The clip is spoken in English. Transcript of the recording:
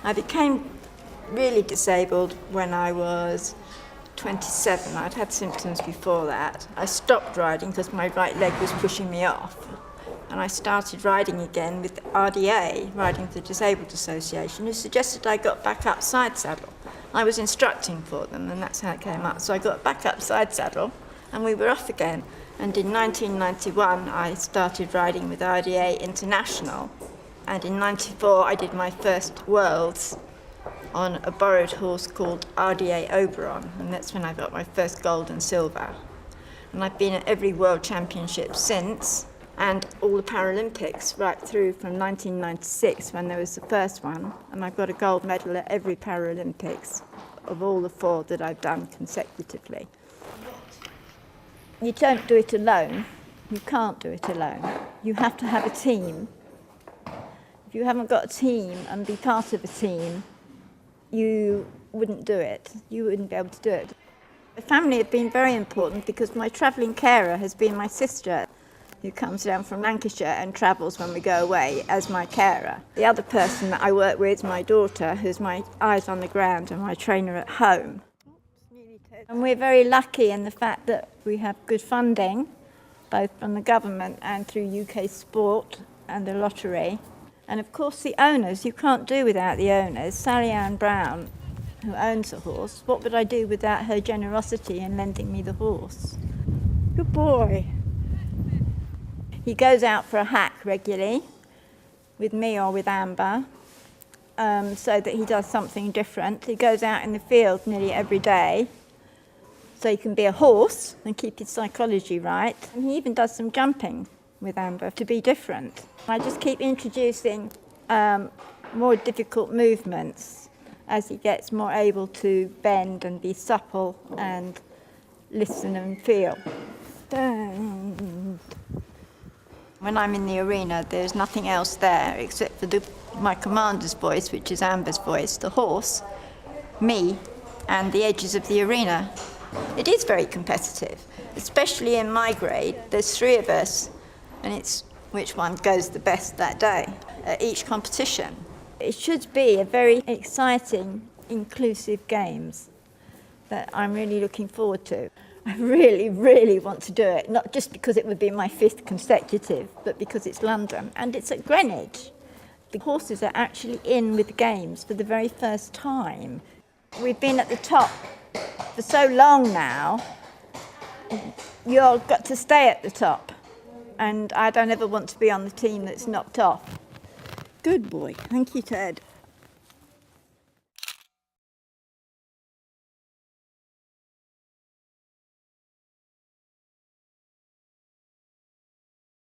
I became really disabled when I was 27. I'd had symptoms before that. I stopped riding because my right leg was pushing me off. And I started riding again with RDA, Riding for the Disabled Association, who suggested I got back up side saddle. I was instructing for them, and that's how it came up. So I got back up side saddle, and we were off again. And in 1991, I started riding with RDA International. And in 94, I did my first Worlds on a borrowed horse called RDA Oberon, and that's when I got my first gold and silver. And I've been at every World Championship since, and all the Paralympics right through from 1996 when there was the first one, and I've got a gold medal at every Paralympics of all the 4 that I've done consecutively. You don't do it alone. You can't do it alone. You have to have a team. If you haven't got a team and be part of a team, you wouldn't do it. You wouldn't be able to do it. The family have been very important because my travelling carer has been my sister, who comes down from Lancashire and travels when we go away as my carer. The other person that I work with is my daughter, who's my eyes on the ground and my trainer at home. And we're very lucky in the fact that we have good funding, both from the government and through UK Sport and the lottery. And of course the owners, you can't do without the owners. Sally Ann Brown, who owns the horse, what would I do without her generosity in lending me the horse? Good boy. He goes out for a hack regularly, with me or with Amber, so that he does something different. He goes out in the field nearly every day, so he can be a horse and keep his psychology right. And he even does some jumping with Amber to be different. I just keep introducing more difficult movements as he gets more able to bend and be supple and listen and feel. When I'm in the arena, there's nothing else there except for my commander's voice, which is Amber's voice, the horse, me, and the edges of the arena. It is very competitive, especially in my grade. There's 3 of us, and it's which one goes the best that day at each competition. It should be a very exciting, inclusive games that I'm really looking forward to. I really, really want to do it, not just because it would be my 5th consecutive, but because it's London and it's at Greenwich. The horses are actually in with the games for the very first time. We've been at the top for so long now, you've got to stay at the top. And I don't ever want to be on the team that's knocked off. Good boy. Thank you, Ted.